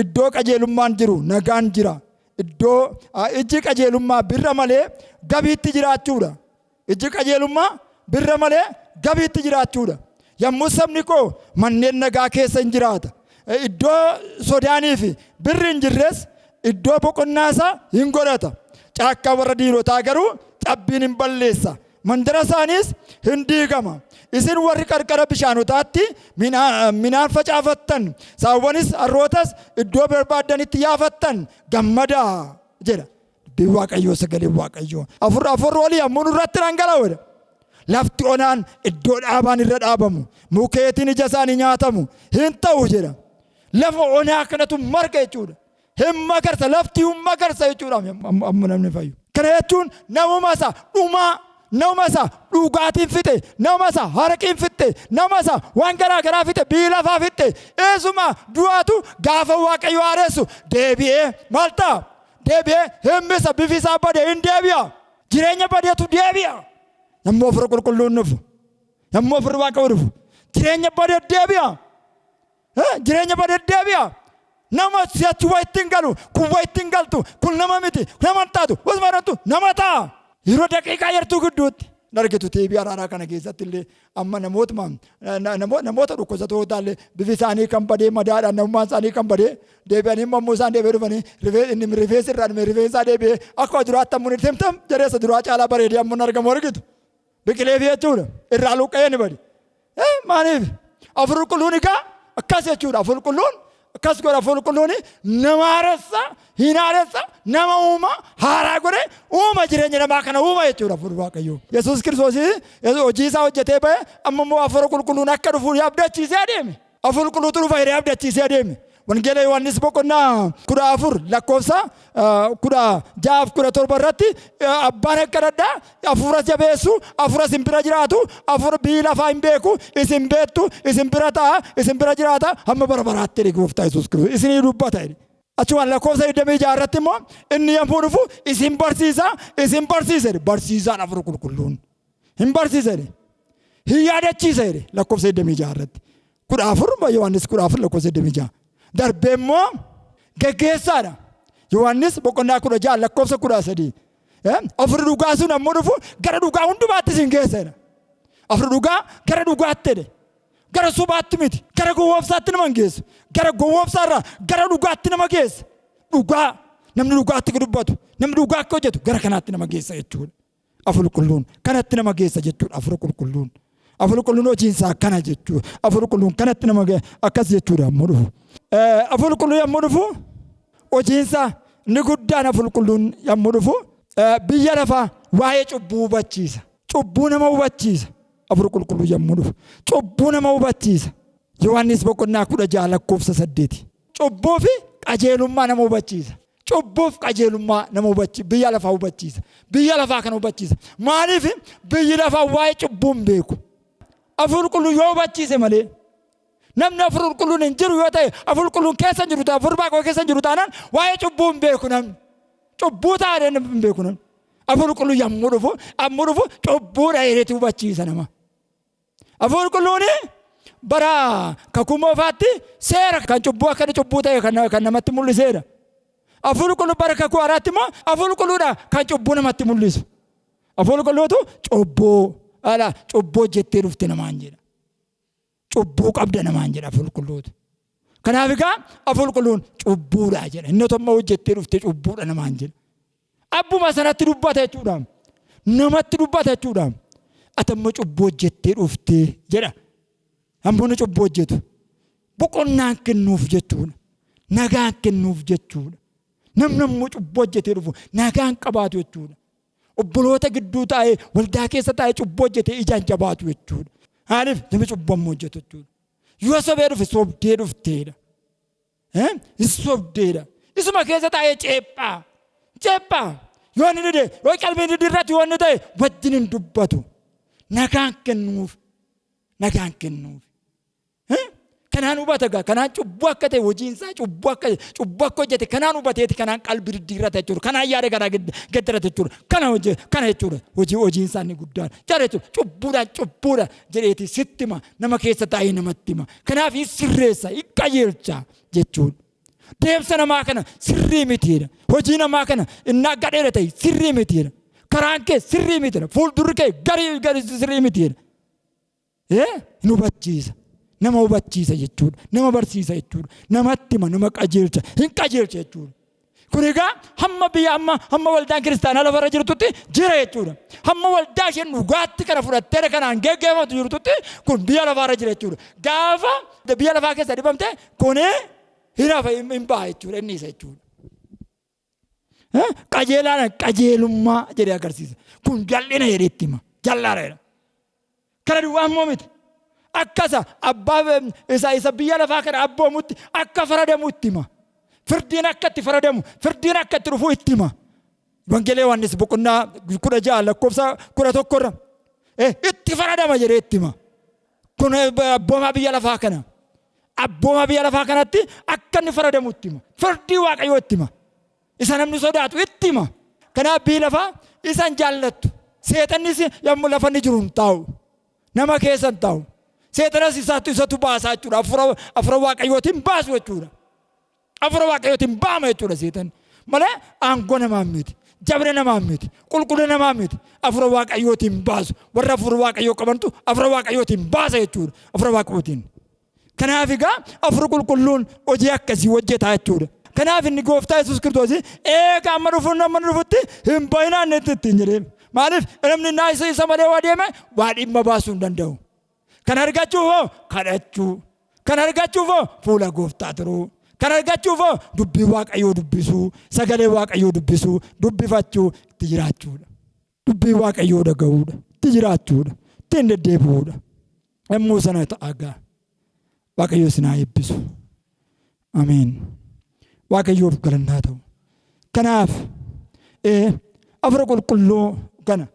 Iddoo qajeelummaan jiru nagaan jira. iddoo ijji qajeelummaa birra malee gabiitti jiraachuudha. Ijji qajeelummaa birra malee gabiitti jiraachuudha. Yommuu sabni koo manneen nagaa keessa hin jiraata. Iddoo sodaanii fi birri hin jirres iddoo boqonnaa isaa hin godhata. Caakkaa warra diinotaa garuu cabbiin hin balleessa. Mandara isaaniis hin diigama. Isin warri qarqara bishaanotaatti midhaan facaafattan, saawwanis harrootas iddoo barbaadanitti yaafattan gammadaa jedha. Dubbiin Waaqayyoo sagaleen Waaqayyoo. Afur olii yommuu nurratti dhangala'udha. Lafti onaan iddoo dhaabaan irra dhaabamu, mukeetiin ija isaanii nyaatamu hin ta'u jedha. Lafa onaa kanatu marga jechuudha. Hin magarsa, lafti hin magarsa jechuudha. Amma namni fayyu. Kana jechuun namuma isaa dhumaa, namuma isaa dhugaatiin fixe, namuma isaa harqiin fixe, namuma isaa waan garaa garaa fixe, biyyi lafaa fixe. Eesuma du'aatu gaafa Waaqayyo haaressu deebi'ee maal ta'a? Deebi'ee himmisa, bifi isaa badee hin deebi'a. Jireenya badeetu deebi'a. Yommuu Hafuura Qulqulluun dhufu, yommuu Hafuurri Waaqayyoo dhufu, jireenya badee deebi'a. Jireenya badee deebi'a. Nama si'achi waa ittiin galu, kun waa ittiin galtu, kun nama miti, nama hin taatu, wasuma irrattu nama ta'a. Yeroo daqiiqaa yartuu gidduutti. Dargitu TV araaraa kana keessatti illee amma namoota dhukkubsatootaa illee bifi isaanii kan badee madaadhaan namummaan isaanii kan badee deebi'anii immoo isaan deebi'ee dhufanii rifeensi irraa dhume rifeensaa deebi'ee akka duraatti ammoo timtam jareessa duraa caalaa bareedee ammoo argamu argitu. Biqilee fi jechuudha irraa luqqa'ee ni bade. Maaliif? Hafuurri Qulqulluun egaa akkas jechuudha. Hafuurri Qulqulluun akkas godha. Hafuurri Qulqulluun nama haaressa, hin haaressa, nama uuma, haaraa godhe uuma jireenya namaa kana uuma jechuudha Hafuurri Waaqayyoo. Yesuus Kiristoos hojii isaa hojjetee ba'e amma immoo Hafuura Qulqulluun akka dhufu abdachiisee adeeme. Hafuurri Qulqulluutu dhufa jedhee abdachiisee adeeme. Wangeela Yohaannis boqonnaa 14 lakkoofsa 16-17 irratti abbaan akka dadhaa hafuura jabeessu, hafuura isin bira jiraatu, hafuura biyyi lafaa hin beeku, isin beektu, isin bira ta'a, isin bira jiraata hamma bara baraatti jedhe Gooftaa Yesuus Kiristoos isinii dubbata jedhe. Achumaan lakkoofsa 26 irratti immoo inni yommuu dhufu isin barsiisa jedhe. Barsiisaan Hafuura Qulqulluun hin barsiisa jedhe. Hin yaadachiisa jedhe lakkoofsa 26 irratti. 14 Yohaannis 14 lakkoofsa 26. Darbee immoo geggeessaadha. Yohaannis boqonnaa 16 lakkoofsa 13. Hafuurri dhugaa sun ammoo dhufu gara dhugaa hundumaatti isin geessa jedha. Hafuurri dhugaa gara dhugaatti jedhe. Gara sobaatti miti. Gara gowwoomsaatti nama hin geessu. Gara gowwoomsaarraa gara dhugaatti nama geessa. Dhugaa namni dhugaatti dubbatu, namni dhugaa akka hojjetu gara kanaatti nama geessa jechuudha. Hafuurri Qulqulluun kanatti nama geessa jechuudha. Hafuurri Qulqulluun. Hafuurri Qulqulluun hojiinsaa akkana jechuudha. Hafuurri Qulqulluun kanatti nama akkas jechuudha ammoo dhufu. Hafuurri Qulqulluun yommuu dhufu hojiinsaa inni guddaan Hafuurri Qulqulluun yommuu dhufu biyya lafaa waa'ee cubbuu hubachiisa. Cubbuu nama hubachiisa. Hafuurri Qulqulluun yommuu dhufu cubbuu nama hubachiisa. Yohaannis boqonnaa 16 lakkoofsa 8. Cubbuu fi qajeelummaa nama hubachiisa. Cubbuuf qajeelummaa nama hubachiisa. Biyya lafaa hubachiisa. Biyya lafaa kana hubachiisa. Maaliif biyyi lafaa waa'ee cubbuu hin beeku. Hafuurri Qulqulluun yoo hubachiise malee namni Hafuurri Qulqulluun hin jiru yoo ta'e Hafuurri Qulqulluun keessa jiru ta'a Hafuurri Waaqayyoo keessa jiru taanaan waa'ee cubbuu hin beeku namni. Cubbuu taa'ee hin beeku namni. Hafuurri Qulqulluun yommuu dhufu cubbuudha jedheetu hubachiisa nama. Hafuurri Qulqulluun bara kakuu moofaatti seera kan cubbuu akka cubbuu ta'e kan namatti mul'iseedha. Hafuurri Qulqulluun bara kakuu haaraatti immoo Hafuurri Qulqulluudha kan cubbuu namatti mul'isu. Hafuurri Qulqulluutu cubbuu hojjettee dhufte namaan jedha. Cubbuu qabda namaan jedha Hafuurri Qulqulluutu. Kanaaf egaa Hafuurri Qulqulluun cubbuudha jedha. Inni otoo hojjettee dhufte cubbuudha namaan jedha. Abbuma sanatti dubbata jechuudha. Namatti dubbata jechuudha. Atamma cubbuu hojjettee dhufte jedha. Hamboonni cubbuu hojjetu. Boqonnaan kennuuf jechuudha. Nagaan kennuuf jechuudha. Namni ammoo cubbuu hojjetee dhufu nagaan qabaatu jechuudha. Obboloota gidduu taa'ee waldaa keessa taa'ee cubbuu hojjetee ijaan jabaatu jechuudha. Maaliif namni cubbuu ammoo hojjetu jechuudha. Yoo sobee dhufe sobdee dhufteedha. Sobdeedha. Isuma keessa taa'ee ceephaa. Yoo inni dide yoo qalbii didirratti yoo inni ta'e wajjin hin dubbatu. Nagaan kennuuf. Kanaan hubata gaa kanaan cubbuu akka ta'e hojiinsaa cubbuu akka hojjete kanaan hubateeti kanaan qalbii diddiirrata jechuudha. Kanaan yaada garaa gaddarata jechuudha. Kana jechuudha hojiinsaa inni guddaan. Jara jechuudha cubbuudha jedheeti sitti hima nama keessa taa'ee namatti hima. Kanaaf sirreessa qajeelcha jechuudha. Deemsa namaa kana sirrii mitiidha. Hojii namaa kana innaa gadheera ta'e sirrii mitiidha. Karaan kee sirrii mitiidha. Fuuldurri kee gari sirrii mitiidha. Hin hubachiisa. Nama hubachiisa jechuudha. Nama barsiisa jechuudha. Namatti hima, nama qajeelcha. Hin qajeelcha jechuudha. Kun egaa hamma waldaan kiristaanaa lafarra jirtutti jira jechuudha. Hamma waldaa isheen dhugaatti kana fudhattee kanaan geggeeffamtu jirtutti kun biyya lafarra jira jechuudha. Gaafa biyya lafaa keessa dibamte kunee hin baha jechuudha. Inni isa jechuudha. Qajeelaan qajeelummaa jedhee agarsiisa. Kun jal'ina jedheetti hima. Jallaadha. Kana duwwaa immoo miti. Akkasa abbaa isa biyya lafaa kana abboomutti akka faradamutti hima. Firdiin akka itti faradamu, firdiin akka itti dhufu itti hima. Wangelee Yohaannis boqonnaa 16 lakkoofsa 11 itti faradama jedhee itti hima. Kun abboomaa biyya lafaa kana. Abbooma biyya lafaa kanatti akka inni faradamu itti hima. Firdii Waaqayyoo itti hima. Isa namni sodaatu itti hima. Kanaaf biyyi lafaa isan jaallattu. Seexannis yommuu lafa inni jiru hin taa'u. Nama keessa hin taa'u. Seexanas isatu baasaa jechuudha. Afura Waaqayyootiin baasu jechuudha. Afura Waaqayyootiin baama jechuudha seexan. Malee aangoo namaa miti. Jabina namaa miti. Qulqullina namaa miti. Afura Waaqayyootiin baasu. Warra afura Waaqayyoo qabantu afura Waaqayyootiin baasa jechuudha. Afura Waaqayyootiin. Kanaaf egaa afura qulqulluun hojii akkasii hojjetaa jechuudha. Kanaaf inni gooftaa Yesuus Kiristoos eega amma dhufutti hin baay'inaan ittiin jedhee. Maaliif namni naasa isa malee waa deeme waa dhimma baasuu hin danda'u. Kan argachuuf hoo kadhachuu. Kan argachuuf hoo fuula gooftaa turuu. Kan argachuuf hoo dubbii Waaqayyoo dubbisuu. Sagalee Waaqayyoo dubbisuu. Dubbifachuu itti jiraachuudha. Dubbii Waaqayyoo dhaga'uudha. Itti jiraachuudha. Ittiin deddeebi'uudha. Yommuu sana ta'aa Waaqayyoo sinaa eebbisu. Ameen. Waaqayyoof galannaa ta'u. Kanaaf afura qulqulluu kana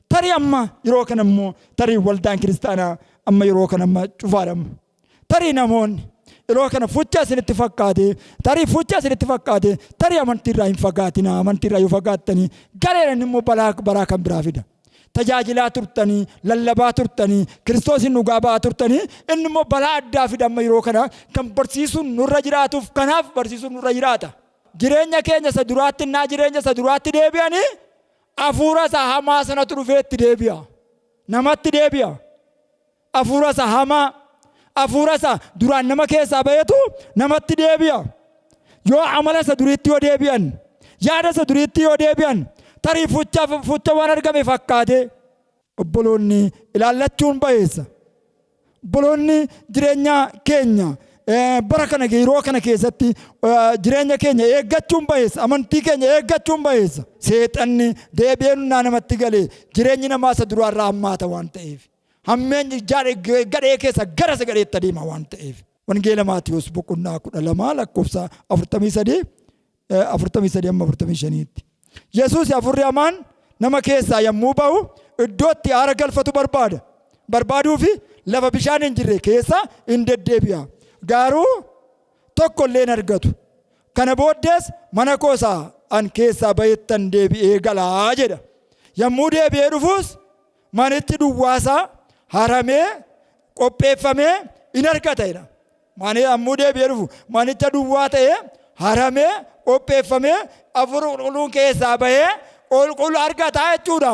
tarii amma yeroo kana immoo tarii waldaan kiristaanaa amma yeroo kana amma cufaadhamu. Tarii namoonni yeroo kana fucha isinitti fakkaate tarii amantiirraa hin fagaatina. Amantiirraa yoo fagaattanii gareedhaan immoo baraa kan biraa fida. Tajaajilaa turtanii, lallabaa turtanii, Kiristoosin dhugaa ba'aa turtanii inni immoo balaa addaa fida amma yeroo kana kan barsiisuun nurra jiraatuuf kanaaf barsiisuun nurra jiraata. Jireenya keenya isa duraatti deebi'anii hafuura isaa hamaa sanatu dhufee itti deebi'a. Namatti deebi'a. Hafuura isaa hamaa, hafuura isaa duraan nama keessaa ba'etu namatti deebi'a. Yoo amala isa duriitti yoo deebi'an, yaada isa duriitti yoo deebi'an, tarii fucha waan argame fakkaate obboloonni ilaallachuun bayeessa. Obboloonni jireenya keenya bara kana yeroo kana keessatti jireenya keenya eeggachuun bayeessa. Amantii keenya eeggachuun bayeessa. Seexanni deebi'ee namatti galee jireenyi namaa isa duraarraa hammaata waan ta'eef. Hammeenyi gadhee keessa gara isa gadheetti adeema waan ta'eef. Wangeela Maatiyos boqonnaa 12 lakkoofsa 43-45. Yesuus hafuurri hamaan nama keessaa yommuu ba'u iddootti aara galfatu barbaada. Barbaaduu fi lafa bishaan hin jirre keessa hin deddeebi'a. Garuu tokko illee hin argatu. Kana booddees mana koosaa an keessaa ba'ettan deebi'ee galaa jedha. Yommuu deebi'ee dhufuus manichi duwwaasaa haramee qopheeffamee hin argata jedha. Yommuu deebi'ee dhufu manicha duwwaa ta'ee haramee qopheeffamee hafuura qulqulluun keessaa bahee qulqulluu argata jechuudha.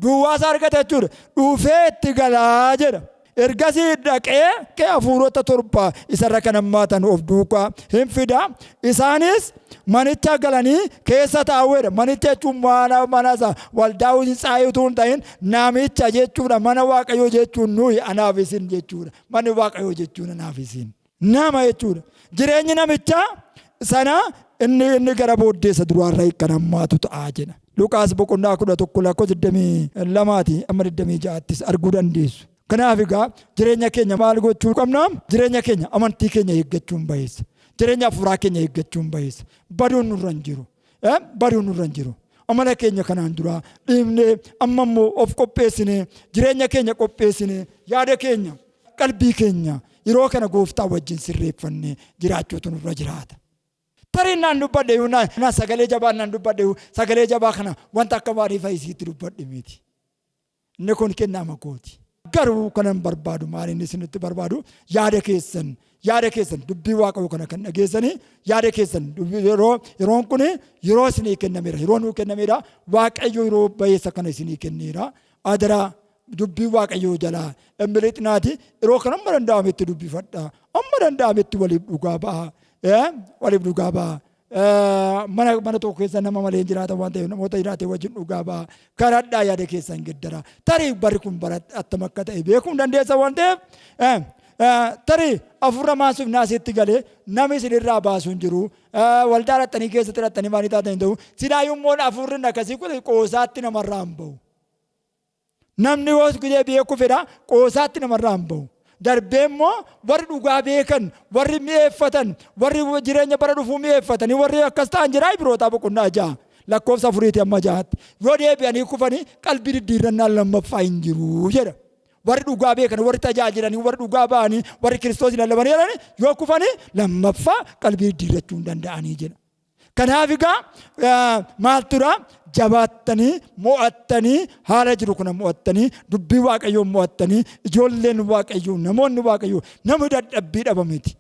Duwwaasaa argata jechuudha. Dhufee itti galaa jedha. Ergasii dhaqee hafuurota torba isarra kan hammaatan of duukaa hin fida. Isaanis manicha galanii keessa taa'uudha. Manicha jechuun mana isaa waldaa Hintsaayii hin ta'in namicha jechuudha. Mana Waaqayyoo jechuun nuyi anaaf isin jechuudha. Manni Waaqayyoo jechuun anaaf isin. Nama jechuudha. Jireenyi namichaa sana inni gara booddeessa duraarraa kan hammaatu ta'a jedha. Luqaas boqonnaa 11:22-26 arguu dandeessu. Kanaaf egaa jireenya keenya maal gochuu qabna? Jireenya keenya amantii keenya eeggachuun bayeessa. Jireenya hafuuraa keenya eeggachuun bayeessa. Baduun nurra hin jiru. Amala keenya kanaan dura dhiibnee amma immoo of qopheessinee jireenya keenya qopheessinee yaada keenya qalbii keenya yeroo kana gooftaa wajjin sirreeffannee jiraachuutu nurra jiraata. Tarii naan dubbadhe sagalee jabaa naan dubbadhe sagalee jabaa kana wanta akka maaliif isiitti dubbadhe miti. Inni kun kennaa makooti. garuu kanan barbaadu maal inni isinitti barbaadu yaada keessan dubbii Waaqayyoo kana kan dhageessanii yaada keessan yeroon kun yeroo isinii kennameera yeroo nuu kennameera Waaqayyo yeroo bayeessa kana isinii kenneera adaraa dubbii Waaqayyoo jalaa embilixinaati yeroo kan amma danda'ametti dubbifadha amma danda'ametti waliif dhugaa ba'a mana tokko keessa nama malee jiraata waan ta'eef namoota jiraate wajjin dhugaa ba'a karadhaa yaada keessan geddara tarii barri kun bara attam akka ta'e beekuu dandeessa waan ta'eef tarii afurra maasuuf naasitti galee namni isinirraa baasuu hin jiru waldaa dhattanii keessatti dhattanii maanii taatan hin ta'u sinaayyummoon afurri akkasii kun qoosaatti namarraa hin ba'u namni hoos gudee beekuu fedha qoosaatti namarraa hin ba'u darbee immoo warri dhugaa beekan warri mi'eeffatan warri jireenya bara dhufuu mi'eeffatanii warri akkas ta'an jiraa birootaa boqonnaa 6 lakkoofsa 4 amma 6tti yoo deebi'anii kufanii qalbii diddiirrannaan lammaffaa hin jiru jedha warri dhugaa beekan warri tajaajilanii warri dhugaa ba'anii warri Kiristoos lallabanii jedhanii yoo kufanii lammaffaa qalbii diddiirrachuu hin danda'anii jedha kanaaf egaa maal tura jabaattanii mo'attanii haala jiru kana mo'attanii dubbii Waaqayyoo mo'attanii ijoolleen Waaqayyoo namoonni Waaqayyoo nama dadhabbii dhabamiti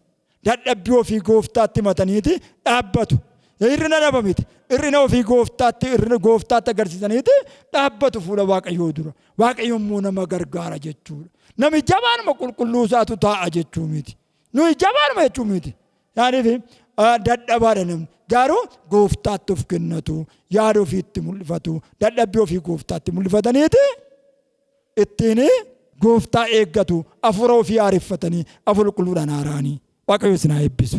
dadhabbii ofii gooftaatti mataniiti dhaabbatu hirrina dhabamiti hirrina ofii gooftaatti agarsiisaniiti dhaabbatu fuula Waaqayyoo dura Waaqayyoo immoo nama gargaara jechuudha nami jabaanuma qulqulluu isaatu taa'a jechuu miti nuyi jabaanuma jechuu miti yaaniif dadhabaadha namni garuu gooftaatti of kennatu yaada ofiitti mul'ifatu dadhabbii ofii gooftaatti mul'ifataniiti ittiin gooftaa eeggatu afura ofii haareffatanii afur qulqulluudhaan haaraanii Waaqayyo isin haa eebbisu.